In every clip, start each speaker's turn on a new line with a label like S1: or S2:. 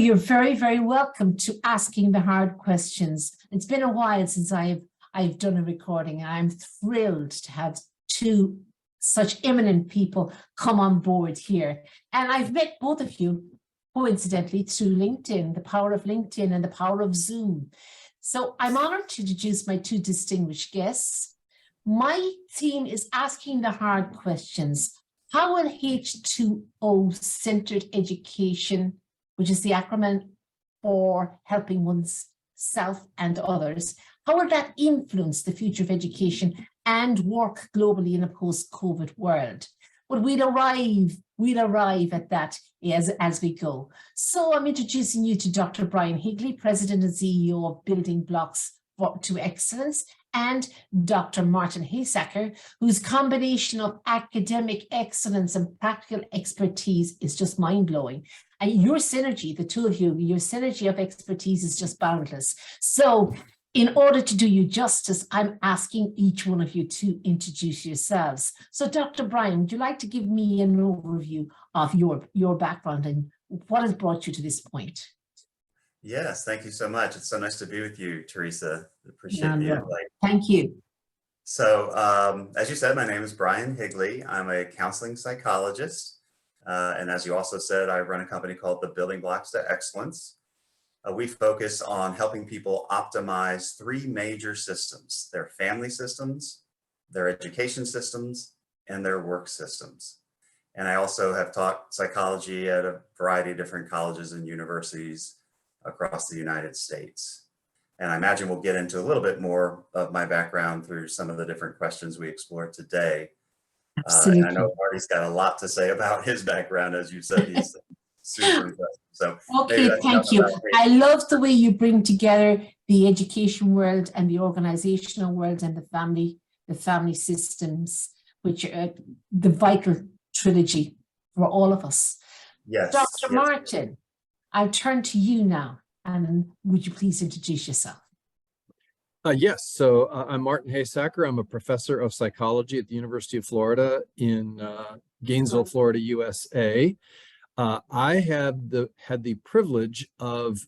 S1: you're very, very welcome to asking the hard questions. It's been a while since I've done a recording, and I'm thrilled to have two such eminent people come on board here. And I've met both of you, coincidentally, through LinkedIn, the power of LinkedIn and the power of Zoom. So I'm honored to introduce my two distinguished guests. My theme is asking the hard questions. How will H20-centered education, which is the acronym for helping oneself and others, how will that influence the future of education and work globally in a post-COVID world? Well, we'll arrive at that as we go. So I'm introducing you to Dr. Brian Higley, President and CEO of Building Blocks to Excellence, and Dr. Martin Heesacker, whose combination of academic excellence and practical expertise is just mind-blowing. And your synergy, the two of you, your synergy of expertise is just boundless. So in order to do you justice, I'm asking each one of you to introduce yourselves. So Dr. Brian, would you like to give me an overview of your background and what has brought you to this point?
S2: Yes, thank you so much. It's so nice to be with you, Teresa. Appreciate the invite.
S1: Thank you.
S2: So, as you said, my name is Brian Higley. I'm a counseling psychologist. And as you also said, I run a company called the Building Blocks to Excellence. We focus on helping people optimize three major systems: their family systems, their education systems, and their work systems. And I also have taught psychology at a variety of different colleges and universities across the United States. And I imagine we'll get into a little bit more of my background through some of the different questions we explore today. And I know Marty's got a lot to say about his background. As you said, he's super impressive. So
S1: okay, thank you. I love the way you bring together the education world and the organizational world and the family systems, which are the vital trilogy for all of us.
S2: Yes.
S1: Dr. Martin, I'll turn to you now, and would you please introduce yourself?
S3: Yes, so I'm Martin Heesacker. I'm a professor of psychology at the University of Florida in Gainesville, Florida, USA. I had the privilege of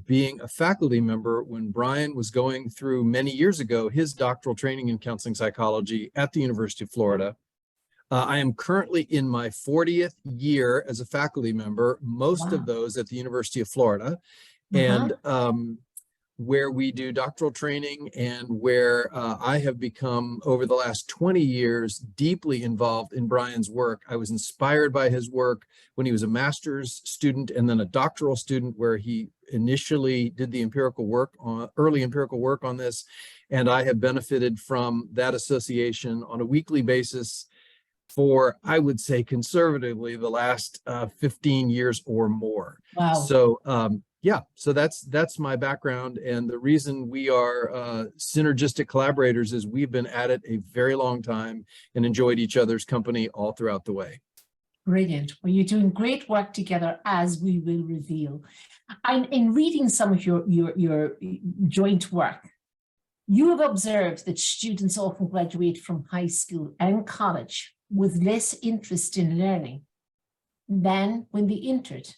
S3: being a faculty member when Brian was going through many years ago his doctoral training in counseling psychology at the University of Florida. I am currently in my 40th year as a faculty member, most of those at the University of Florida, and where we do doctoral training and where I have become, over the last 20 years, deeply involved in Brian's work. I was inspired by his work when he was a master's student and then a doctoral student, where he initially did the early empirical work on this, and I have benefited from that association on a weekly basis for, I would say, conservatively, the last 15 years or more.
S1: Wow.
S3: So yeah, so that's my background, and the reason we are synergistic collaborators is we've been at it a very long time and enjoyed each other's company all throughout the way.
S1: Brilliant. Well, you're doing great work together, as we will reveal. In reading some of your joint work, you have observed that students often graduate from high school and college with less interest in learning than when they entered,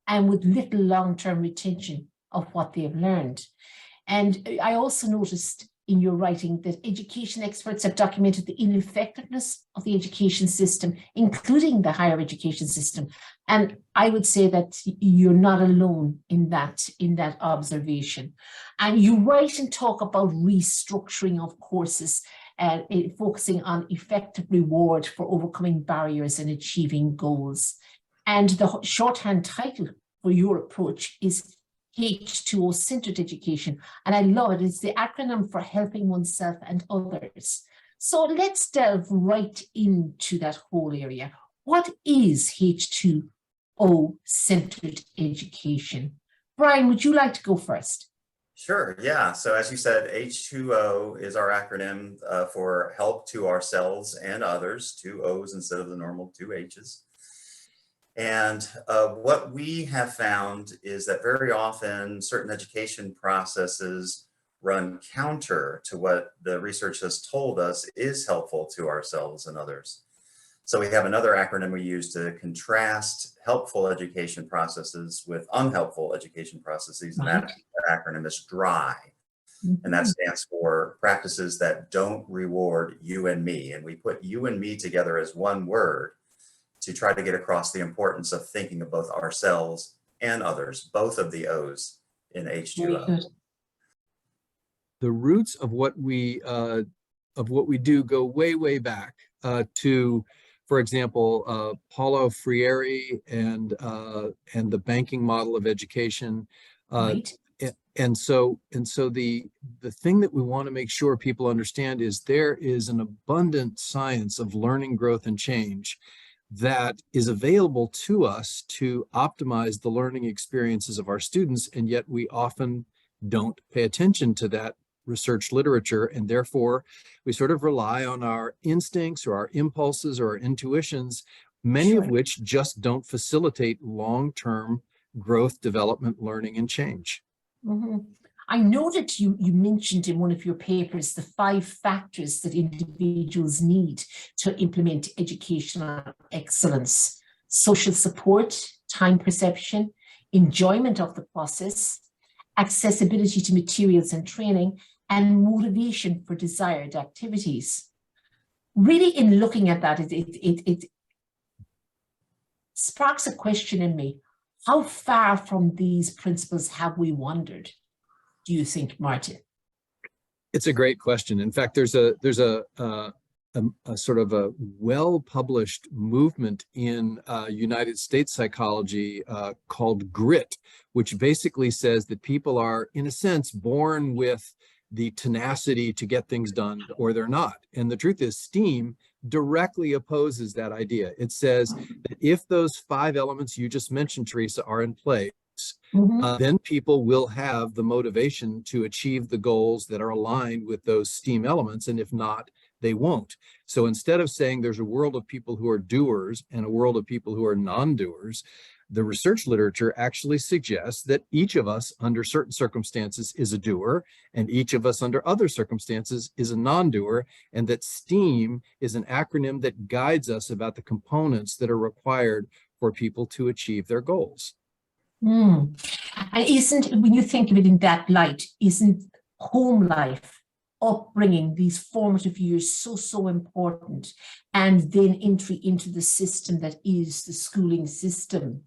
S1: and with little long-term retention of what they have learned. And I also noticed in your writing that education experts have documented the ineffectiveness of the education system, including the higher education system. And I would say that you're not alone in that observation. And you write and talk about restructuring of courses, focusing on effective reward for overcoming barriers and achieving goals. And the shorthand title for your approach is H20-centered education. And I love it. It's the acronym for helping oneself and others. So let's delve right into that whole area. What is H20-centered education? Brian, would you like to go first?
S2: Sure, yeah. So as you said, H2O is our acronym for help to ourselves and others, two O's instead of the normal two H's. And what we have found is that very often certain education processes run counter to what the research has told us is helpful to ourselves and others. So we have another acronym we use to contrast helpful education processes with unhelpful education processes, and that acronym is DRY. And that stands for practices that don't reward you and me. And we put you and me together as one word to try to get across the importance of thinking of both ourselves and others, both of the O's in H2O.
S3: The roots of what we do go way, way back to, for example, Paulo Freire and the banking model of education. And so the thing that we want to make sure people understand is there is an abundant science of learning, growth, and change that is available to us to optimize the learning experiences of our students, and yet we often don't pay attention to that research literature, and therefore we sort of rely on our instincts or our impulses or our intuitions, many of which just don't facilitate long-term growth, development, learning, and change.
S1: I know that you mentioned in one of your papers the 5 factors that individuals need to implement educational excellence: social support, time perception, enjoyment of the process, accessibility to materials and training, and motivation for desired activities. Really, in looking at that, it sparks a question in me. How far from these principles have we wandered, do you think, Martin?
S3: It's a great question. In fact, there's a sort of a well-published movement in United States psychology called grit, which basically says that people are, in a sense, born with the tenacity to get things done, or they're not. And the truth is, STEAM directly opposes that idea. It says that if those 5 elements you just mentioned, Teresa, are in place, then people will have the motivation to achieve the goals that are aligned with those STEAM elements. And if not, they won't. So instead of saying there's a world of people who are doers and a world of people who are non-doers, the research literature actually suggests that each of us under certain circumstances is a doer, and each of us under other circumstances is a non-doer, and that STEAM is an acronym that guides us about the components that are required for people to achieve their goals.
S1: And isn't, when you think of it in that light, isn't home life, upbringing, these formative years so important, and then entry into the system that is the schooling system?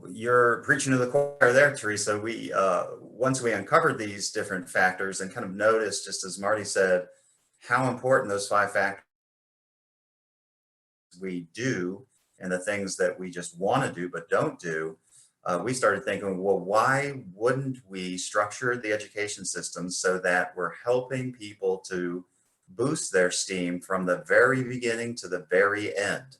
S2: You're preaching to the choir there, Teresa. We once we uncovered these different factors and kind of noticed, just as Marty said, how important those 5 factors we do and the things that we just want to do but don't do, we started thinking, well, why wouldn't we structure the education system so that we're helping people to boost their STEAM from the very beginning to the very end?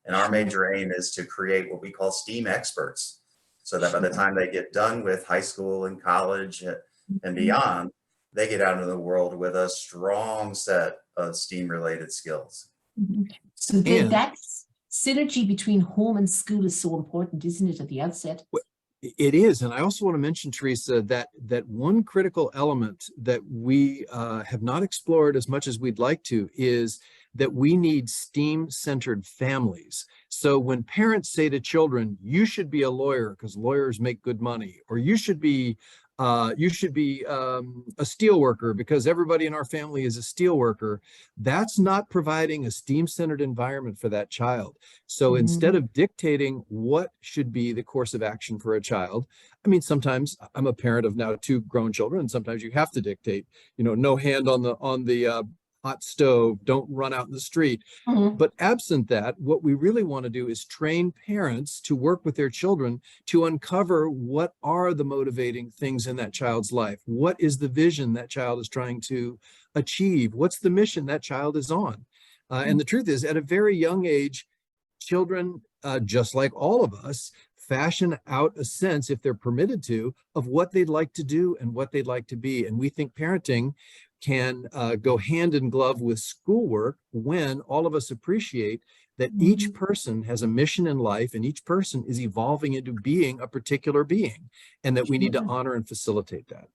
S2: And our major aim is to create what we call STEAM experts, so that by the time they get done with high school and college and beyond, they get out into the world with a strong set of STEAM related skills.
S1: So then that synergy between home and school is so important, isn't it, at the outset?
S3: It is. And I also want to mention, Teresa, that one critical element that we have not explored as much as we'd like to is that we need STEAM-centered families. So when parents say to children, you should be a lawyer because lawyers make good money, or you should be a steel worker because everybody in our family is a steel worker, that's not providing a STEAM-centered environment for that child. So instead of dictating what should be the course of action for a child, I mean, sometimes I'm a parent of now 2 grown children, and sometimes you have to dictate, no hand on the hot stove, don't run out in the street. But absent that, what we really want to do is train parents to work with their children to uncover what are the motivating things in that child's life. What is the vision that child is trying to achieve? What's the mission that child is on? And the truth is, at a very young age, children, just like all of us, fashion out a sense, if they're permitted to, of what they'd like to do and what they'd like to be. And we think parenting can go hand in glove with schoolwork when all of us appreciate that each person has a mission in life and each person is evolving into being a particular being, and that we need to honor and facilitate that.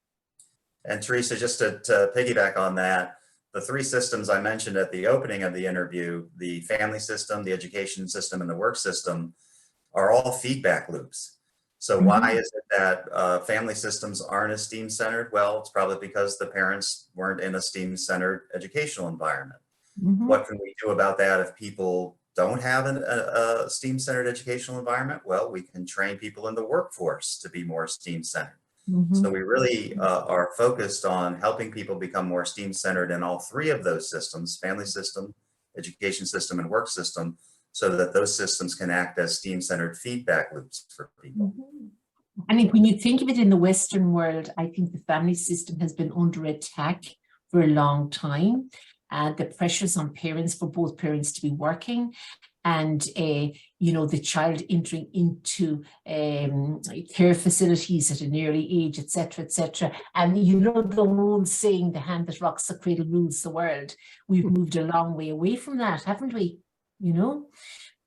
S2: And Teresa, just to piggyback on that, the three systems I mentioned at the opening of the interview, the family system, the education system, and the work system, are all feedback loops. So why is it that family systems aren't as STEAM-centered? Well, it's probably because the parents weren't in a STEAM-centered educational environment. What can we do about that if people don't have a STEAM-centered educational environment? Well, we can train people in the workforce to be more STEAM-centered. So we really are focused on helping people become more STEAM-centered in all three of those systems: family system, education system, and work system, so that those systems can act as STEAM-centered feedback loops for people.
S1: I mean, when you think of it in the Western world, I think the family system has been under attack for a long time. The pressures on parents, for both parents to be working, and you know, the child entering into care facilities at an early age, etc., etc. And you know, the old saying, "The hand that rocks the cradle rules the world." We've moved a long way away from that, haven't we? You know,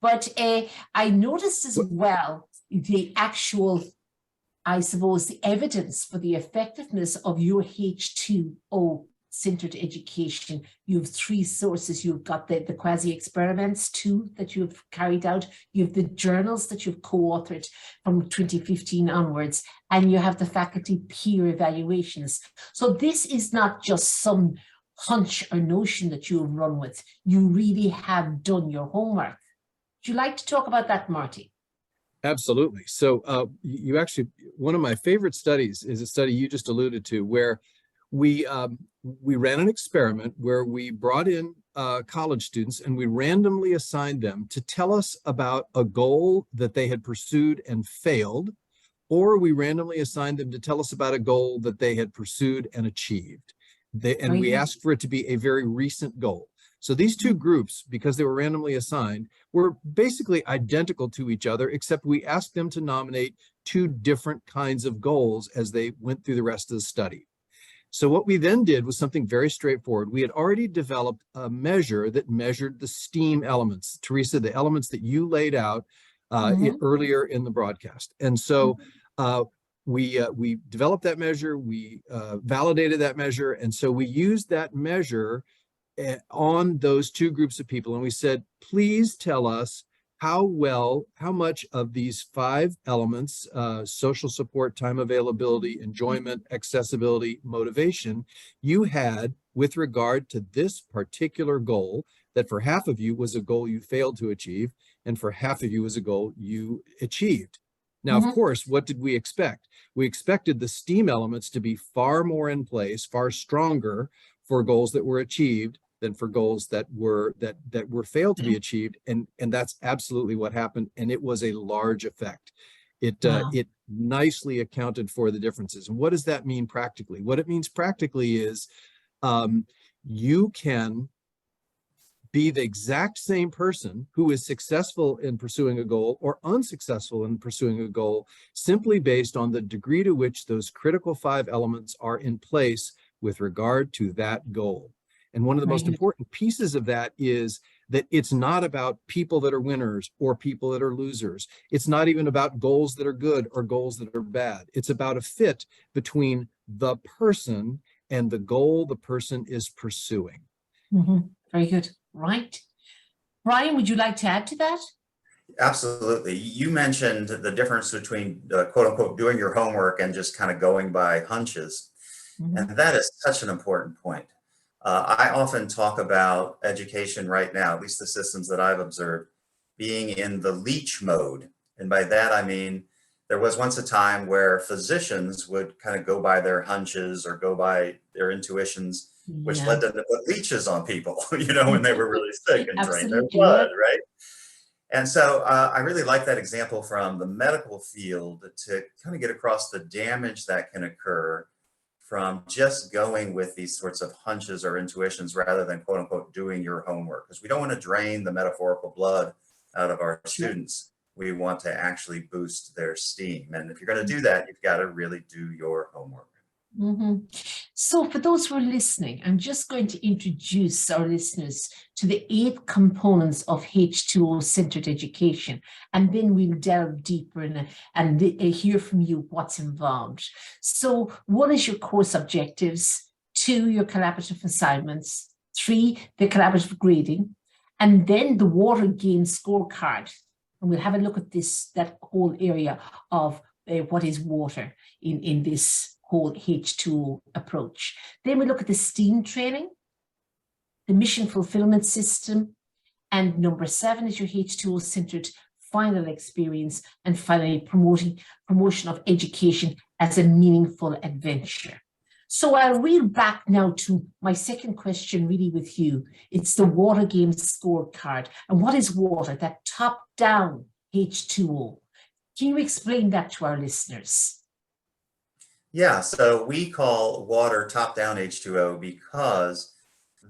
S1: but I noticed as well the actual, I suppose, the evidence for the effectiveness of your H2O centered education. You have three sources. You've got the quasi-experiments too that you've carried out. You have the journals that you've co-authored from 2015 onwards, and you have the faculty peer evaluations. So this is not just some hunch or notion that you have run with. You really have done your homework. Would you like to talk about that, Marty?
S3: Absolutely. So you actually, one of my favorite studies is a study you just alluded to, where we ran an experiment where we brought in college students and we randomly assigned them to tell us about a goal that they had pursued and failed, or we randomly assigned them to tell us about a goal that they had pursued and achieved. We asked for it to be a very recent goal. So these two groups, because they were randomly assigned, were basically identical to each other, except we asked them to nominate two different kinds of goals as they went through the rest of the study. So what we then did was something very straightforward. We had already developed a measure that measured the STEAM elements. Teresa, the elements that you laid out earlier in the broadcast. And so we developed that measure, we validated that measure, and so we used that measure on those two groups of people, and we said, please tell us how much of these 5 elements, social support, time availability, enjoyment, accessibility, motivation, you had with regard to this particular goal, that for half of you was a goal you failed to achieve, and for half of you was a goal you achieved. Now, of course, what did we expect? We expected the STEAM elements to be far more in place, far stronger for goals that were achieved than for goals that were failed to be achieved, and that's absolutely what happened, and it was a large effect. It nicely accounted for the differences. And what does that mean practically? What it means practically is you can be the exact same person who is successful in pursuing a goal or unsuccessful in pursuing a goal simply based on the degree to which those critical 5 elements are in place with regard to that goal. And one of the most important pieces of that is that it's not about people that are winners or people that are losers. It's not even about goals that are good or goals that are bad. It's about a fit between the person and the goal the person is pursuing.
S1: Very good. Right. Brian, would you like to add to that?
S2: Absolutely. You mentioned the difference between quote unquote doing your homework and just kind of going by hunches. And that is such an important point. I often talk about education right now, at least the systems that I've observed, being in the leech mode. And by that, I mean, there was once a time where physicians would kind of go by their hunches or go by their intuitions, which led them to put leeches on people, you know, when they were really sick and drain their blood, right? And so I really like that example from the medical field to kind of get across the damage that can occur from just going with these sorts of hunches or intuitions rather than quote unquote doing your homework, because we don't want to drain the metaphorical blood out of our students. We want to actually boost their STEAM. And if you're going to do that, you've got to really do your homework.
S1: So for those who are listening, I'm just going to introduce our listeners to the 8 components of H2O centered education, and then we'll delve deeper and hear from you what's involved. So 1 is your course objectives, 2, your collaborative assignments, 3, the collaborative grading, and then the water gain scorecard. And we'll have a look at that whole area of what is water in this whole H2O approach. Then we look at the STEAM training, the mission fulfillment system, and number 7 is your H2O centered final experience, and finally promotion of education as a meaningful adventure. So I'll reel back now to my second question really with you. It's the water game scorecard. And what is water? That top-down H2O. Can you explain that to our listeners?
S2: Yeah, so we call water top-down H2O because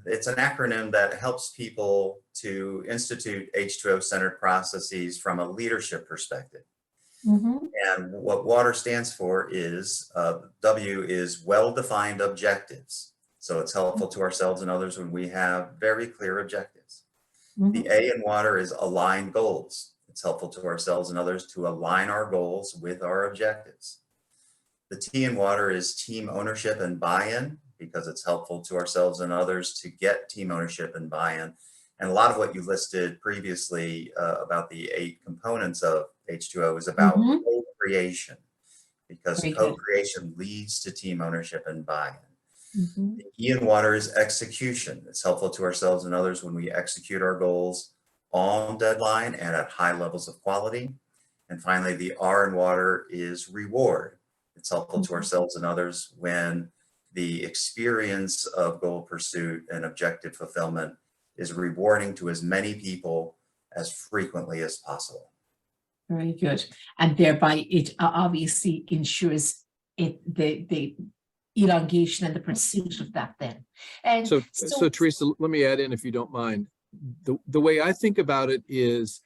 S2: it's an acronym that helps people to institute H2O-centered processes from a leadership perspective.
S1: Mm-hmm.
S2: And what WATER stands for is, W is well-defined objectives. So it's helpful to ourselves and others when we have very clear objectives.
S1: Mm-hmm.
S2: The A in WATER is aligned goals. It's helpful to ourselves and others to align our goals with our objectives. The T in WATER is team ownership and buy-in, because it's helpful to ourselves and others to get team ownership and buy-in. And a lot of what you listed previously about the 8 components of H2O is about co-creation, because co-creation leads to team ownership and buy-in.
S1: Mm-hmm.
S2: The E in WATER is execution. It's helpful to ourselves and others when we execute our goals on deadline and at high levels of quality. And finally, the R in WATER is reward. It's helpful to ourselves and others when the experience of goal pursuit and objective fulfillment is rewarding to as many people as frequently as possible.
S1: Very good. And thereby it obviously ensures the elongation and the pursuit of that then. And
S3: so Teresa, let me add in, if you don't mind. The way I think about it is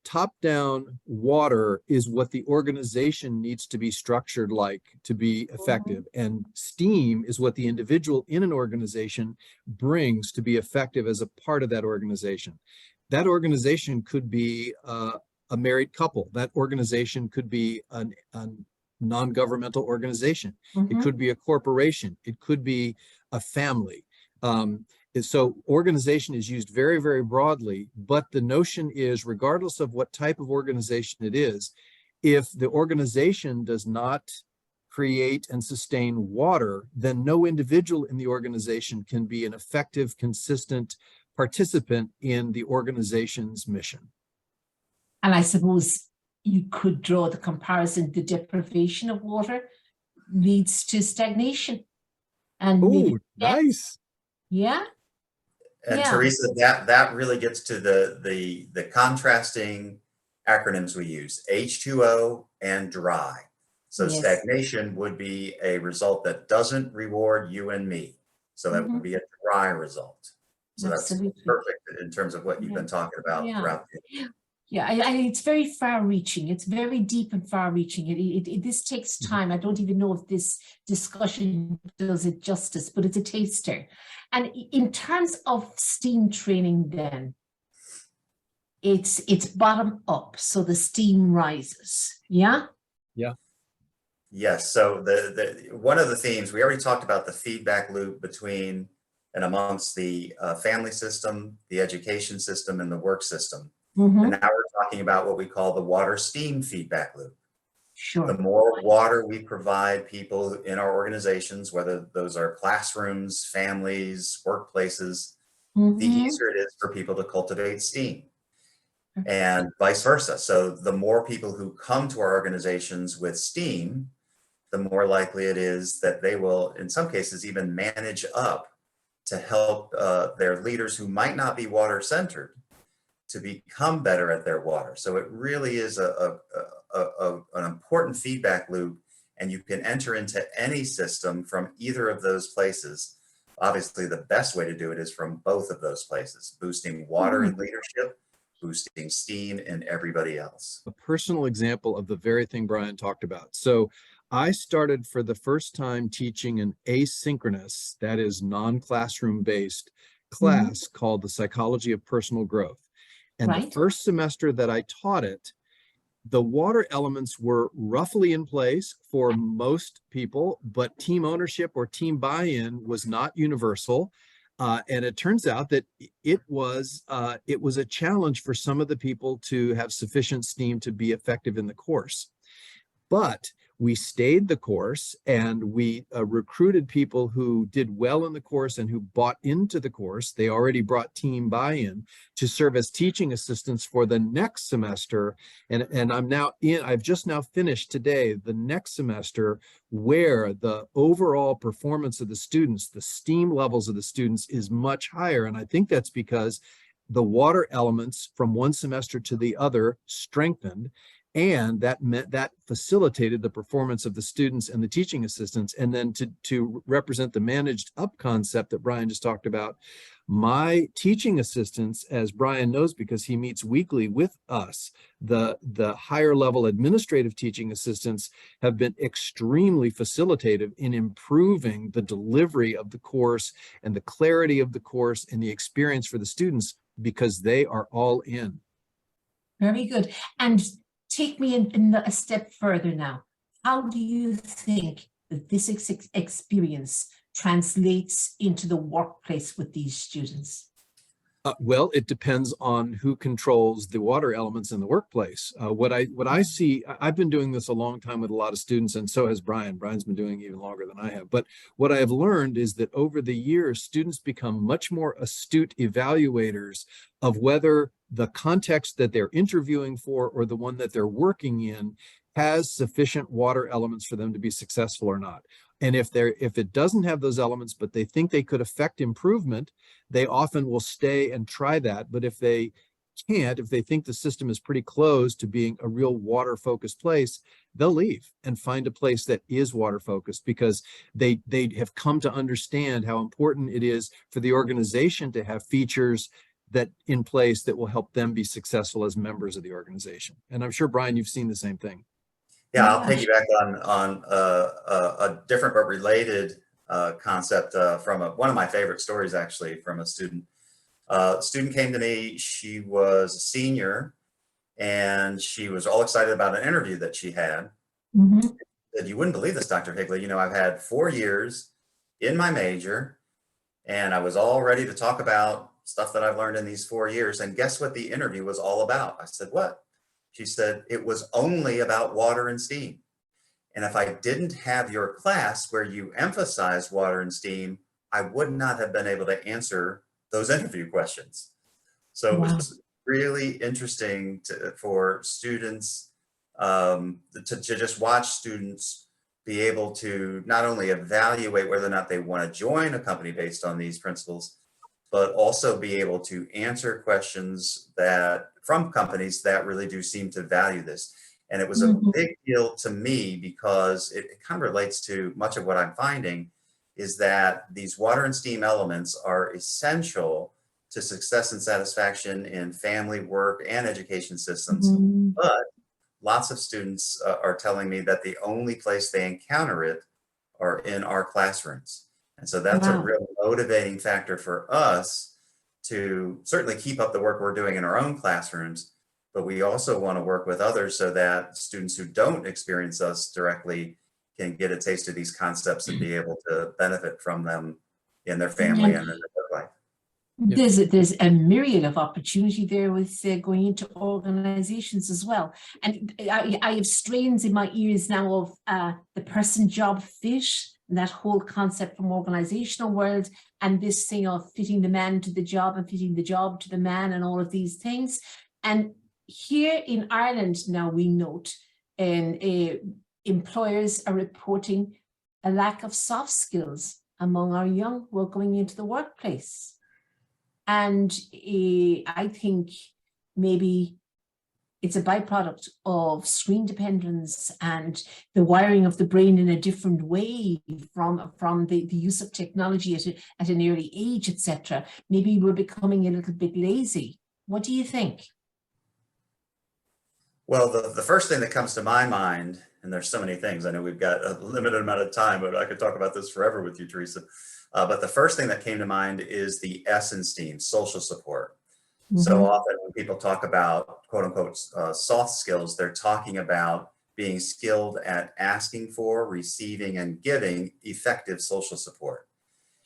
S3: top-down water is what the organization needs to be structured like to be effective. And STEAM is what the individual in an organization brings to be effective as a part of that organization. That organization could be a married couple. That organization could be a non-governmental organization. It could be a corporation. It could be a family. So organization is used very, very broadly, but the notion is, regardless of what type of organization it is, if the organization does not create and sustain water, then no individual in the organization can be an effective, consistent participant in the organization's mission.
S1: And I suppose you could draw the comparison, the deprivation of water leads to stagnation. And
S3: nice.
S1: Yeah.
S2: And Teresa, that really gets to the contrasting acronyms we use, H2O and dry. So stagnation would be a result that doesn't reward you and me. So that would be a dry result. So that's perfect in terms of what you've been talking about throughout the
S1: it's very far-reaching. It's very deep and far-reaching. This takes time. I don't even know if this discussion does it justice, but it's a taster. And in terms of STEAM training, then it's bottom up, so the STEAM rises. Yeah.
S2: Yeah. Yes. So the one of the themes we already talked about, the feedback loop between and amongst the family system, the education system, and the work system. And now we're talking about what we call the water STEAM feedback loop.
S1: Sure.
S2: The more water we provide people in our organizations, whether those are classrooms, families, workplaces, the easier it is for people to cultivate STEAM, and vice versa. So the more people who come to our organizations with STEAM, the more likely it is that they will, in some cases, even manage up to help their leaders who might not be water-centered to become better at their water. So it really is an important feedback loop, and you can enter into any system from either of those places. Obviously, the best way to do it is from both of those places, boosting water in leadership, boosting STEAM in everybody else.
S3: A personal example of the very thing Brian talked about. So I started for the first time teaching an asynchronous, that is non-classroom based class called the Psychology of Personal Growth. And the first semester that I taught it, the water elements were roughly in place for most people, but team ownership or team buy-in was not universal. And it turns out that it was a challenge for some of the people to have sufficient steam to be effective in the course. But we stayed the course, and we recruited people who did well in the course and who bought into the course. They already brought team buy-in to serve as teaching assistants for the next semester. And I've just now finished today the next semester, where the overall performance of the students, the steam levels of the students, is much higher. And I think that's because the water elements from one semester to the other strengthened. And that facilitated the performance of the students and the teaching assistants. And then to represent the managed up concept that Brian just talked about, my teaching assistants, as Brian knows because he meets weekly with us, the higher level administrative teaching assistants have been extremely facilitative in improving the delivery of the course and the clarity of the course and the experience for the students, because they are all in.
S1: Very good. And take me in a step further now. How do you think that this experience translates into the workplace with these students?
S3: Well, it depends on who controls the water elements in the workplace. What I see, I've been doing this a long time with a lot of students, and so has Brian. Brian's been doing it even longer than I have. But what I have learned is that over the years, students become much more astute evaluators of whether the context that they're interviewing for or the one that they're working in has sufficient water elements for them to be successful or not. And if it doesn't have those elements, but they think they could affect improvement, they often will stay and try that. But if they can't, if they think the system is pretty close to being a real water focused place, they'll leave and find a place that is water focused, because they have come to understand how important it is for the organization to have features that in place that will help them be successful as members of the organization. And I'm sure, Brian, you've seen the same thing.
S2: Yeah, I'll piggyback on a different but related concept from one of my favorite stories, actually, from a student. Student came to me. She was a senior, and she was all excited about an interview that she had.
S1: Mm-hmm.
S2: Said, "You wouldn't believe this, Dr. Higley. You know, I've had 4 years in my major, and I was all ready to talk about stuff that I've learned in these 4 years. And guess what the interview was all about?" I said, "What?" She said, "It was only about water and steam. And if I didn't have your class where you emphasize water and steam, I would not have been able to answer those interview questions." So it was really interesting for students to just watch students be able to not only evaluate whether or not they want to join a company based on these principles, but also be able to answer questions from companies that really do seem to value this. And it was a big deal to me, because it kind of relates to much of what I'm finding is that these water and steam elements are essential to success and satisfaction in family, work, and education systems. But lots of students are telling me that the only place they encounter it are in our classrooms. And so that's a real motivating factor for us to certainly keep up the work we're doing in our own classrooms, but we also want to work with others so that students who don't experience us directly can get a taste of these concepts and be able to benefit from them in their family and in their life.
S1: There's a myriad of opportunity there with going into organizations as well. And I have strains in my ears now of the person job fit, and that whole concept from organizational world, and this thing of fitting the man to the job and fitting the job to the man and all of these things. And here in Ireland now, we note employers are reporting a lack of soft skills among our young who are going into the workplace. And I think maybe it's a byproduct of screen dependence and the wiring of the brain in a different way from the use of technology at an early age, etc. Maybe we're becoming a little bit lazy. What do you think?
S2: Well, the first thing that comes to my mind, and there's so many things, I know we've got a limited amount of time, but I could talk about this forever with you, Teresa. But the first thing that came to mind is the S in STEAM, social support. So often when people talk about quote unquote soft skills, they're talking about being skilled at asking for, receiving, and giving effective social support.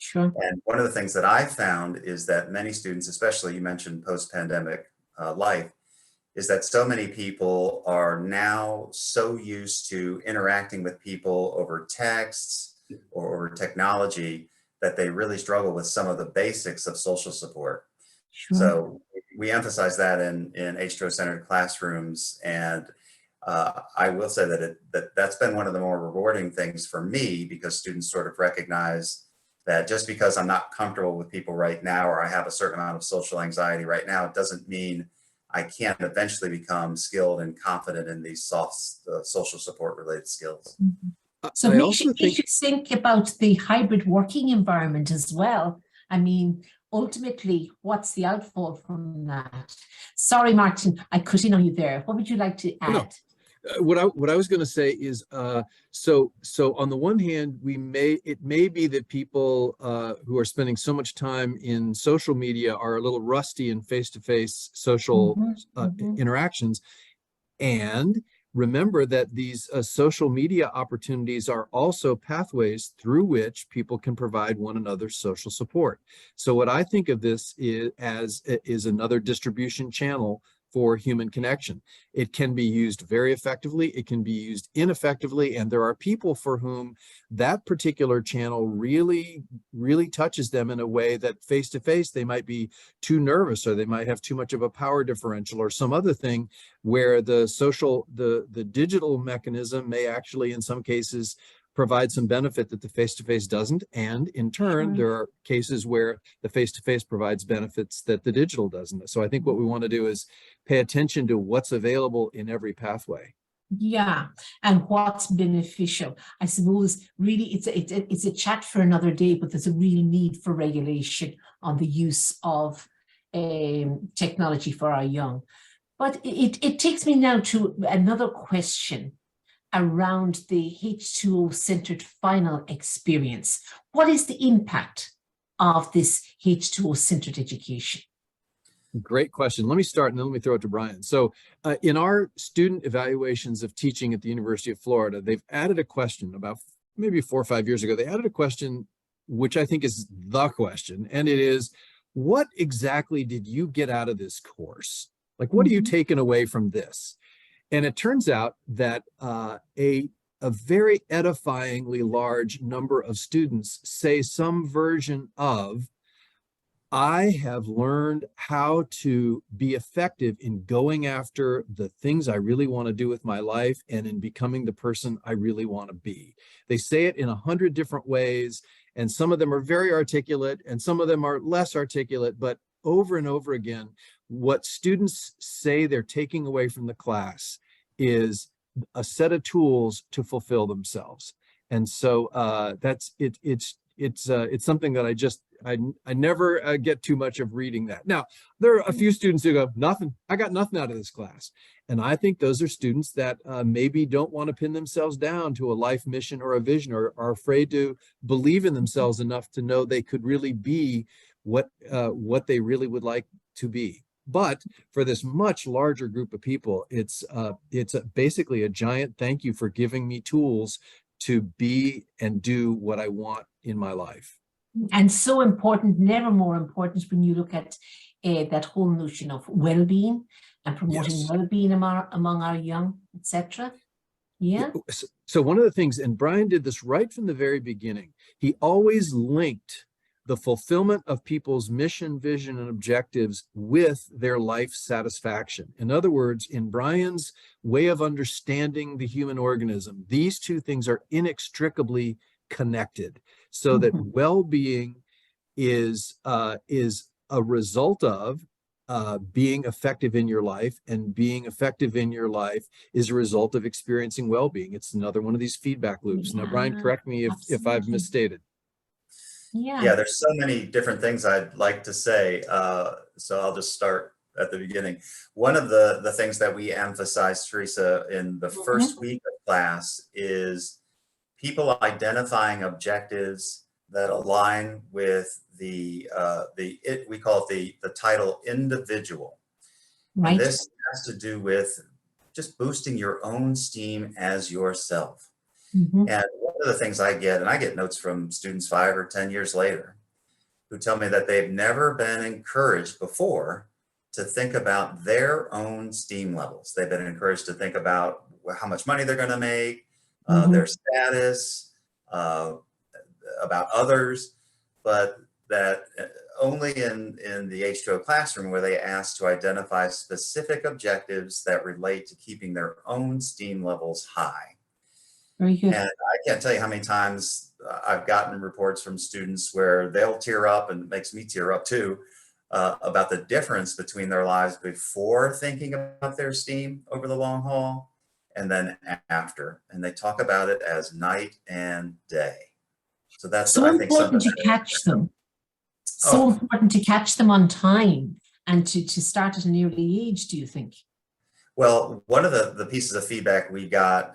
S1: Sure.
S2: And one of the things that I found is that many students, especially you mentioned post-pandemic life, is that so many people are now so used to interacting with people over texts or over technology that they really struggle with some of the basics of social support.
S1: Sure.
S2: So we emphasize that in H2O-centered classrooms, and I will say that that's been one of the more rewarding things for me, because students sort of recognize that just because I'm not comfortable with people right now, or I have a certain amount of social anxiety right now, it doesn't mean I can't eventually become skilled and confident in these soft social support related skills.
S1: So
S3: I
S1: make
S3: also
S1: you should think about the hybrid working environment as well. I mean, ultimately, what's the outfall from that? Sorry, Martin, I cut in on you there. What would you like to add?
S3: No. What I was going to say is, so on the one hand, it may be that people who are spending so much time in social media are a little rusty in face-to-face social interactions. And remember that these social media opportunities are also pathways through which people can provide one another social support. So what I think of this is another distribution channel for human connection. It can be used very effectively, it can be used ineffectively, and there are people for whom that particular channel really, really touches them in a way that face-to-face they might be too nervous, or they might have too much of a power differential or some other thing, where the digital mechanism may actually in some cases provide some benefit that the face-to-face doesn't. And in turn, there are cases where the face-to-face provides benefits that the digital doesn't. So I think what we want to do is pay attention to what's available in every pathway.
S1: Yeah, and what's beneficial. I suppose really it's a chat for another day, but there's a real need for regulation on the use of technology for our young. But it takes me now to another question around the H2O-centered final experience. What is the impact of this H2O-centered education?
S3: Great question. Let me start and then let me throw it to Brian. So in our student evaluations of teaching at the University of Florida, they've added a question about maybe 4 or 5 years ago. They added a question, which I think is the question, and it is, what exactly did you get out of this course? Like, what are you taking away from this? And it turns out that a very edifyingly large number of students say some version of, I have learned how to be effective in going after the things I really want to do with my life and in becoming the person I really want to be. They say it in 100 different ways, and some of them are very articulate and some of them are less articulate, but over and over again, what students say they're taking away from the class is a set of tools to fulfill themselves. And so that's it. It's something that I never get too much of reading that. Now, there are a few students who go, nothing, I got nothing out of this class. And I think those are students that maybe don't want to pin themselves down to a life mission or a vision, or are afraid to believe in themselves enough to know they could really be what they really would like to be. But for this much larger group of people, it's basically a giant thank you for giving me tools to be and do what I want in my life.
S1: And so important, never more important, when you look at that whole notion of well-being and promoting well-being among our young, etc. Yeah.
S3: So one of the things, and Brian did this right from the very beginning, he always linked the fulfillment of people's mission, vision, and objectives with their life satisfaction. In other words, in Brian's way of understanding the human organism, these two things are inextricably connected, so that well-being is a result of being effective in your life, and being effective in your life is a result of experiencing well-being. It's another one of these feedback loops. Now, Brian, correct me if I've misstated.
S2: Yeah, there's so many different things I'd like to say. So I'll just start at the beginning. One of the things that we emphasize, Teresa, in the first week of class is people identifying objectives that align with we call it the title individual.
S1: Right.
S2: And this has to do with just boosting your own esteem as yourself.
S1: Mhm.
S2: And one of the things I get, and I get notes from students 5 or 10 years later, who tell me that they've never been encouraged before to think about their own STEAM levels. They've been encouraged to think about how much money they're going to make, their
S1: Mhm.
S2: status, uh, about others, but that only in the H2O classroom were they asked to identify specific objectives that relate to keeping their own STEAM levels high.
S1: Very good.
S2: And I can't tell you how many times I've gotten reports from students where they'll tear up, and it makes me tear up too, about the difference between their lives before thinking about their STEAM over the long haul and then after. And they talk about it as night and day. So that's,
S1: So
S2: I think, something
S1: important to
S2: that,
S1: catch them. So
S2: oh,
S1: important to catch them on time and to start at an early age, do you think?
S2: well, one of the pieces of feedback we got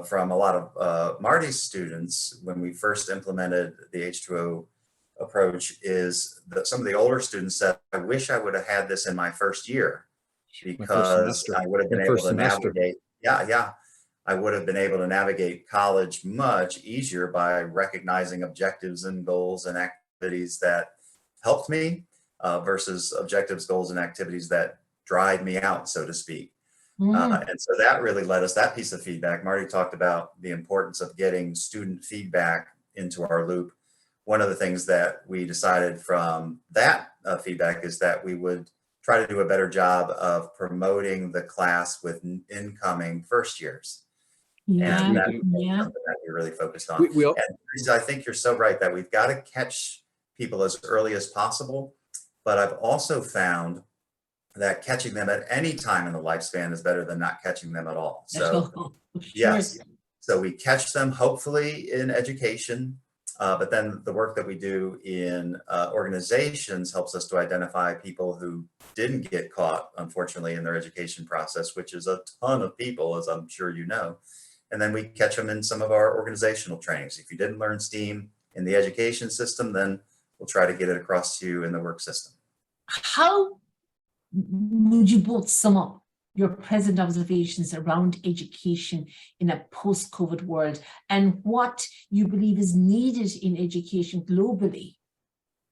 S2: from a lot of Marty's students when we first implemented the H2O approach is that some of the older students said, I wish I would have had this in my first year
S3: My first
S2: because
S3: semester.
S2: I would have
S3: My
S2: been able
S3: first
S2: to
S3: semester.
S2: navigate. Yeah, yeah. I would have been able to navigate college much easier by recognizing objectives and goals and activities that helped me versus objectives, goals, and activities that dried me out, so to speak.
S1: Mm.
S2: And so that really led us, that piece of feedback. Marty talked about the importance of getting student feedback into our loop. One of the things that we decided from that feedback is that we would try to do a better job of promoting the class with incoming first years. And
S1: Yeah,
S2: that became
S1: yeah.
S2: something that we really focused on.
S3: We all,
S2: And Teresa, I think you're so right that we've got to catch people as early as possible. But I've also found that catching them at any time in the lifespan is better than not catching them at all. So
S1: Sure.
S2: yes, so we catch them hopefully in education, but then the work that we do in organizations helps us to identify people who didn't get caught, unfortunately, in their education process, which is a ton of people, as I'm sure you know. And then we catch them in some of our organizational trainings. If you didn't learn STEAM in the education system, then we'll try to get it across to you in the work system.
S1: How would you both sum up your present observations around education in a post-COVID world and what you believe is needed in education globally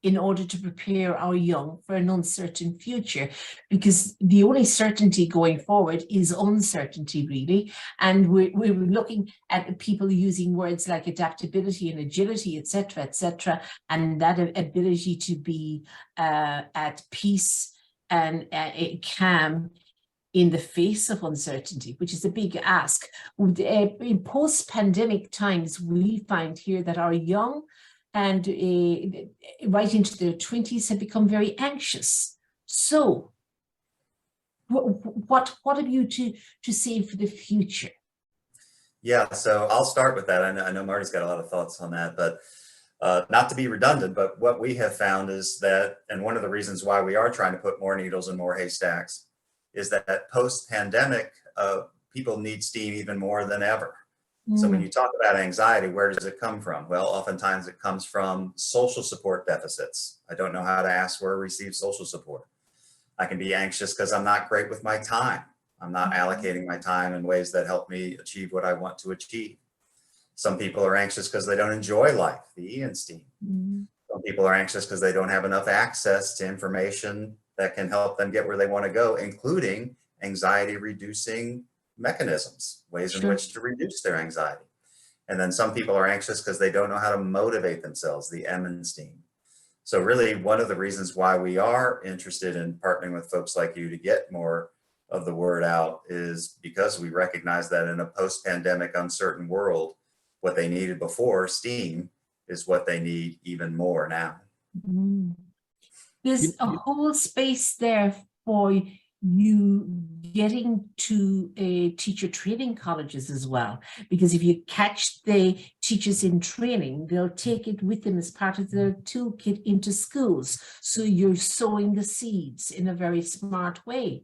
S1: in order to prepare our young for an uncertain future? Because the only certainty going forward is uncertainty, really. And we're looking at people using words like adaptability and agility, et cetera, and that ability to be at peace and calm in the face of uncertainty, which is a big ask. In post-pandemic times, we find here that our young and right into their 20s have become very anxious. So what have you to say for the future?
S2: Yeah, so I'll start with that. I know Marty's got a lot of thoughts on that, but not to be redundant, but what we have found is that, and one of the reasons why we are trying to put more needles in more haystacks, is that post-pandemic, people need STEAM even more than ever. So when you talk about anxiety, where does it come from? Well, oftentimes it comes from social support deficits. I don't know how to ask or receive social support. I can be anxious because I'm not great with my time. I'm not allocating my time in ways that help me achieve what I want to achieve. Some people are anxious because they don't enjoy life, the E in STEAM. Some people are anxious because they don't have enough access to information that can help them get where they want to go, including anxiety reducing mechanisms, ways in which to reduce their anxiety. And then some people are anxious because they don't know how to motivate themselves, the M in STEAM. So really one of the reasons why we are interested in partnering with folks like you to get more of the word out is because we recognize that in a post-pandemic uncertain world, what they needed before, STEAM, is what they need even more now.
S1: There's a whole space there for you getting to teacher training colleges as well, because if you catch the teachers in training, they'll take it with them as part of their toolkit into schools. So you're sowing the seeds in a very smart way.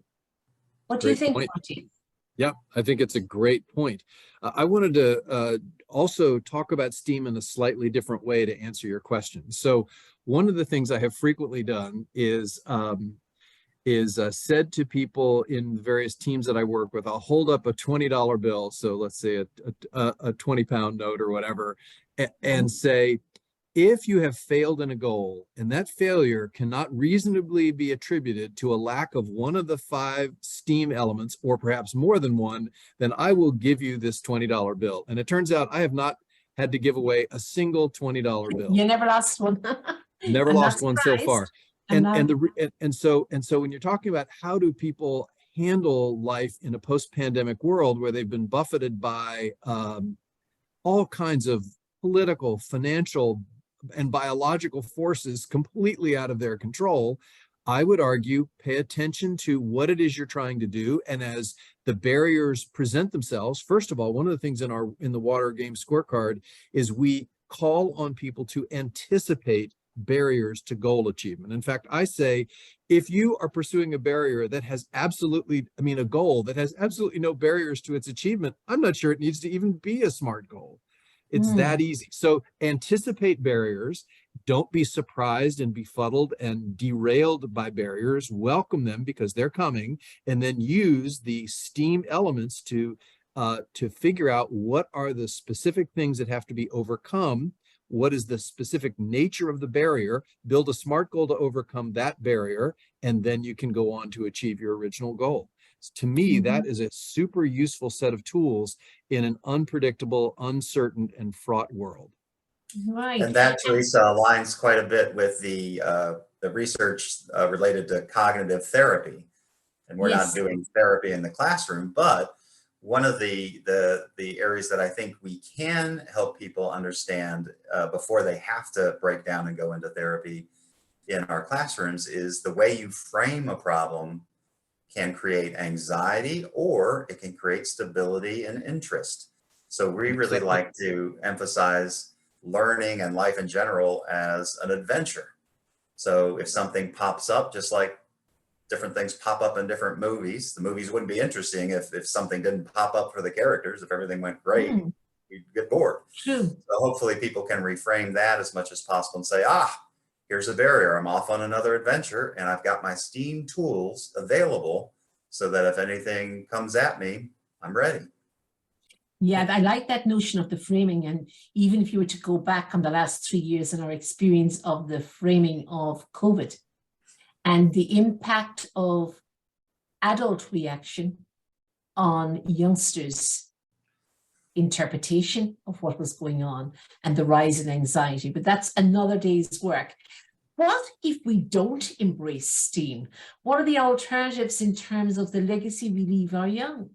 S1: What do you think, Marty?
S3: Yeah, I think it's a great point. I wanted to also talk about STEAM in a slightly different way to answer your question. So one of the things I have frequently done is is said to people in the various teams that I work with. I'll hold up a $20 bill, so let's say a 20-pound note or whatever, and say, if you have failed in a goal and that failure cannot reasonably be attributed to a lack of one of the 5 STEAM elements, or perhaps more than one, then I will give you this $20 bill. And it turns out I have not had to give away a single $20 bill.
S1: You never lost one.
S3: Never lost one so far. And so when you're talking about how do people handle life in a post-pandemic world where they've been buffeted by all kinds of political, financial, and biological forces completely out of their control, I would argue pay attention to what it is you're trying to do. And as the barriers present themselves, first of all, one of the things in the water game scorecard is we call on people to anticipate barriers to goal achievement. In fact, I say, if you are pursuing a barrier that has a goal that has absolutely no barriers to its achievement, I'm not sure it needs to even be a SMART goal. It's that easy. So anticipate barriers. Don't be surprised and befuddled and derailed by barriers. Welcome them because they're coming, and then use the STEAM elements to figure out what are the specific things that have to be overcome. What is the specific nature of the barrier? Build a SMART goal to overcome that barrier, and then you can go on to achieve your original goal. To me, that is a super useful set of tools in an unpredictable, uncertain, and fraught world.
S1: Right.
S2: And that, Teresa, aligns quite a bit with the research related to cognitive therapy. And we're not doing therapy in the classroom, but one of the areas that I think we can help people understand before they have to break down and go into therapy in our classrooms is the way you frame a problem can create anxiety, or it can create stability and interest. So we really like to emphasize learning and life in general as an adventure. So if something pops up, just like different things pop up in different movies, the movies wouldn't be interesting if something didn't pop up for the characters. If everything went great, you'd get bored.
S1: True.
S2: So hopefully people can reframe that as much as possible and say, here's a barrier. I'm off on another adventure and I've got my STEAM tools available so that if anything comes at me, I'm ready.
S1: Yeah, I like that notion of the framing. And even if you were to go back on the last 3 years and our experience of the framing of COVID and the impact of adult reaction on youngsters' interpretation of what was going on and the rise in anxiety, but that's another day's work. What if we don't embrace STEAM? What are the alternatives in terms of the legacy we leave our young?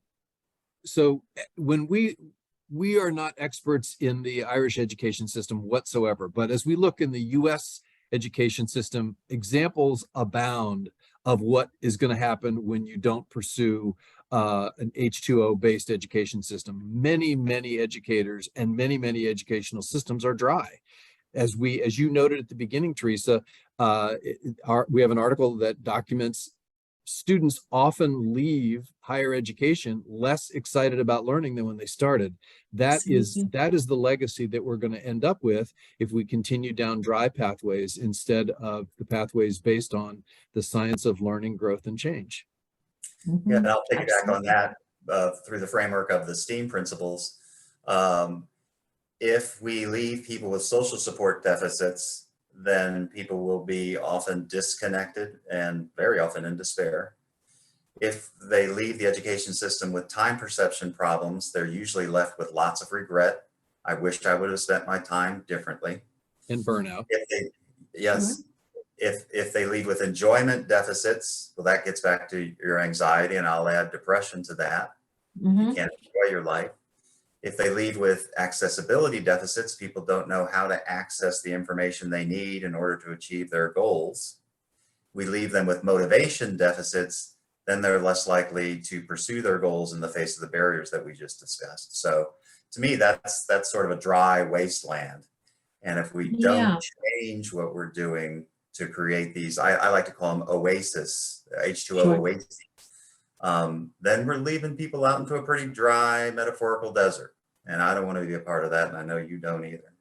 S3: So when we are not experts in the Irish education system whatsoever, but as we look in the US education system, examples abound of what is going to happen when you don't pursue an H2O based education system. Many educators and many educational systems are dry. As you noted at the beginning, Teresa, we have an article that documents students often leave higher education less excited about learning than when they started. That is the legacy that we're going to end up with if we continue down dry pathways instead of the pathways based on the science of learning, growth, and change.
S2: Yeah, and I'll piggyback on that through the framework of the STEAM principles. If we leave people with social support deficits, then people will be often disconnected and very often in despair. If they leave the education system with time perception problems, they're usually left with lots of regret. I wish I would have spent my time differently.
S3: And burnout.
S2: If they leave with enjoyment deficits, well, that gets back to your anxiety, and I'll add depression to that. You can't enjoy your life. If they leave with accessibility deficits, people don't know how to access the information they need in order to achieve their goals. We leave them with motivation deficits, then they're less likely to pursue their goals in the face of the barriers that we just discussed. So to me, that's sort of a dry wasteland. And if we don't change what we're doing to create these, I like to call them oasis, H2O oasis, then we're leaving people out into a pretty dry metaphorical desert. And I don't want to be a part of that. And I know you don't either.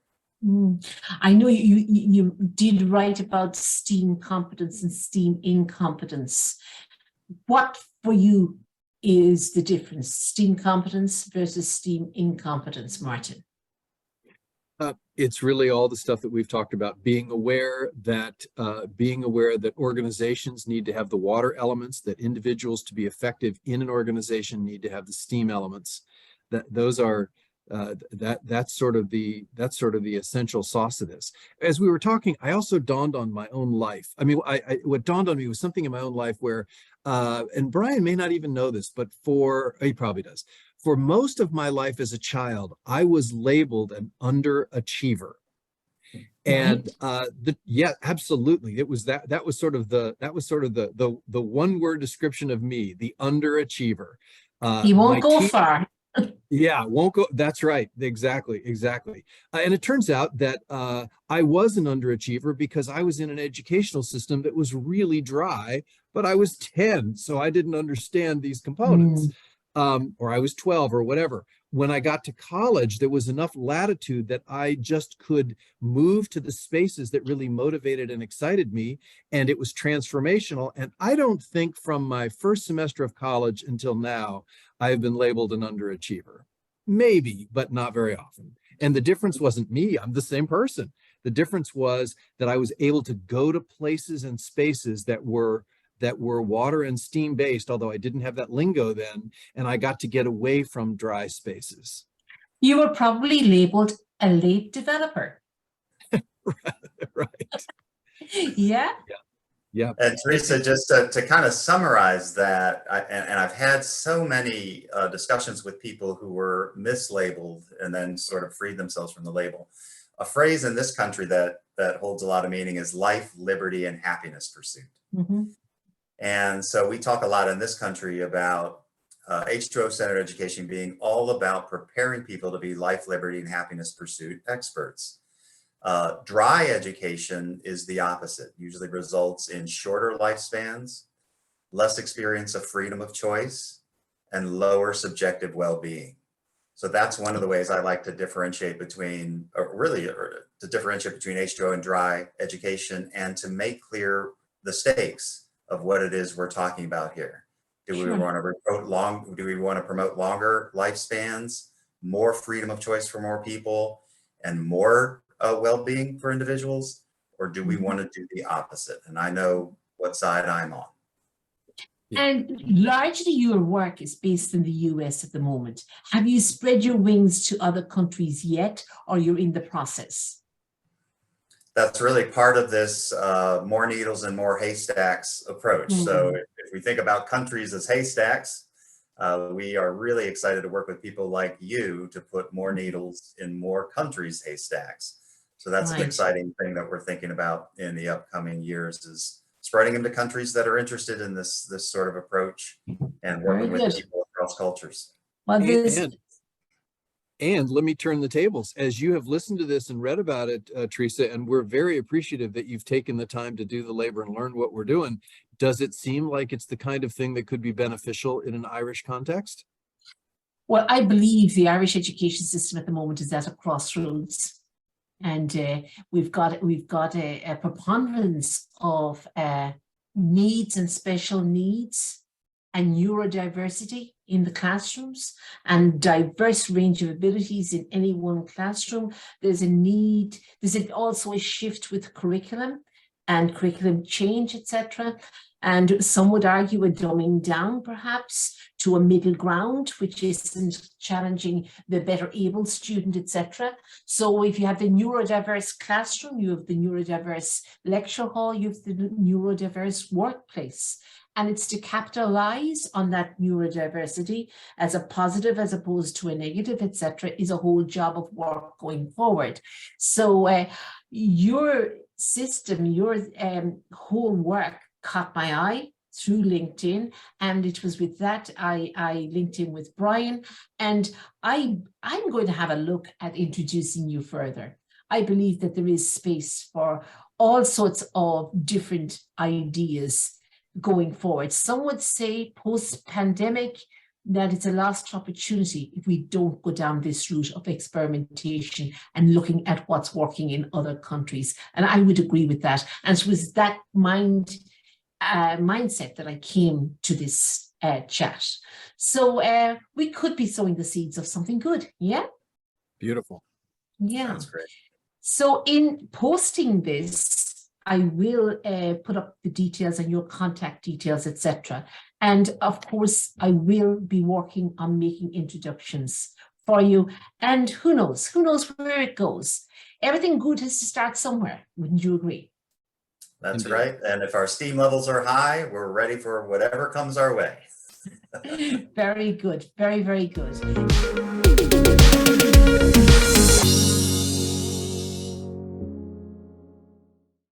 S1: I know you did write about STEAM competence and STEAM incompetence. What for you is the difference, STEAM competence versus STEAM incompetence, Martin?
S3: It's really all the stuff that we've talked about, being aware that organizations need to have the water elements, that individuals to be effective in an organization need to have the STEAM elements. That's sort of the essential sauce of this. As we were talking, I also dawned on my own life. I mean, what dawned on me was something in my own life where, and Brian may not even know this, but he probably does. For most of my life as a child, I was labeled an underachiever. And yeah, absolutely. It was that was sort of the one word description of me, the underachiever.
S1: You won't go far.
S3: Yeah, won't go. That's right. Exactly. And it turns out that I was an underachiever because I was in an educational system that was really dry, but I was 10, so I didn't understand these components. Or I was 12 or whatever. When I got to college, there was enough latitude that I just could move to the spaces that really motivated and excited me, and it was transformational. And I don't think from my first semester of college until now, I've been labeled an underachiever. Maybe, but not very often. And the difference wasn't me, I'm the same person. The difference was that I was able to go to places and spaces that were water and steam based, although I didn't have that lingo then, and I got to get away from dry spaces.
S1: You were probably labeled a late developer.
S3: Right.
S1: Yeah.
S2: Yeah. And Teresa, just to kind of summarize that, and I've had so many discussions with people who were mislabeled and then sort of freed themselves from the label. A phrase in this country that holds a lot of meaning is life, liberty, and happiness pursuit. And so we talk a lot in this country about H2O-centered education being all about preparing people to be life, liberty, and happiness pursuit experts. Dry education is the opposite, usually results in shorter lifespans, less experience of freedom of choice, and lower subjective well-being. So that's one of the ways I like to differentiate between, to differentiate between H2O and dry education, and to make clear the stakes of what it is we're talking about here. Do we want to promote longer lifespans, more freedom of choice for more people, and more well-being for individuals, or do we want to do the opposite? And I know what side I'm on.
S1: And largely your work is based in the US at the moment. Have you spread your wings to other countries yet, or you're in the process?
S2: That's really part of this more needles and more haystacks approach. So if we think about countries as haystacks, we are really excited to work with people like you to put more needles in more countries' haystacks. So that's an exciting thing that we're thinking about in the upcoming years, is spreading them to countries that are interested in this sort of approach and working with people across cultures.
S1: Well,
S3: and let me turn the tables. As you have listened to this and read about it, Teresa, and we're very appreciative that you've taken the time to do the labor and learn what we're doing. Does it seem like it's the kind of thing that could be beneficial in an Irish context?
S1: Well, I believe the Irish education system at the moment is at a crossroads. And we've got a preponderance of needs and special needs and neurodiversity in the classrooms, and diverse range of abilities in any one classroom. There's also a shift with curriculum and curriculum change, etc. And some would argue a dumbing down, perhaps, to a middle ground, which isn't challenging the better able student, etc. So if you have the neurodiverse classroom, you have the neurodiverse lecture hall, you have the neurodiverse workplace. And it's to capitalize on that neurodiversity as a positive as opposed to a negative, etc., is a whole job of work going forward. So your system, your whole work caught my eye through LinkedIn, and it was with that I linked in with Brian, and I'm going to have a look at introducing you further. I believe that there is space for all sorts of different ideas going forward. Some would say post-pandemic, that it's a lost opportunity if we don't go down this route of experimentation and looking at what's working in other countries. And I would agree with that. And it was that mindset that I came to this chat. So we could be sowing the seeds of something good. Yeah.
S3: Beautiful.
S1: Yeah.
S2: Sounds great.
S1: So in posting this, I will put up the details and your contact details, etc. And of course, I will be working on making introductions for you. And who knows where it goes. Everything good has to start somewhere. Wouldn't you agree?
S2: That's
S3: Indeed.
S2: right. And if our steam levels are high, we're ready for whatever comes our way.
S1: Very good. Very, very good.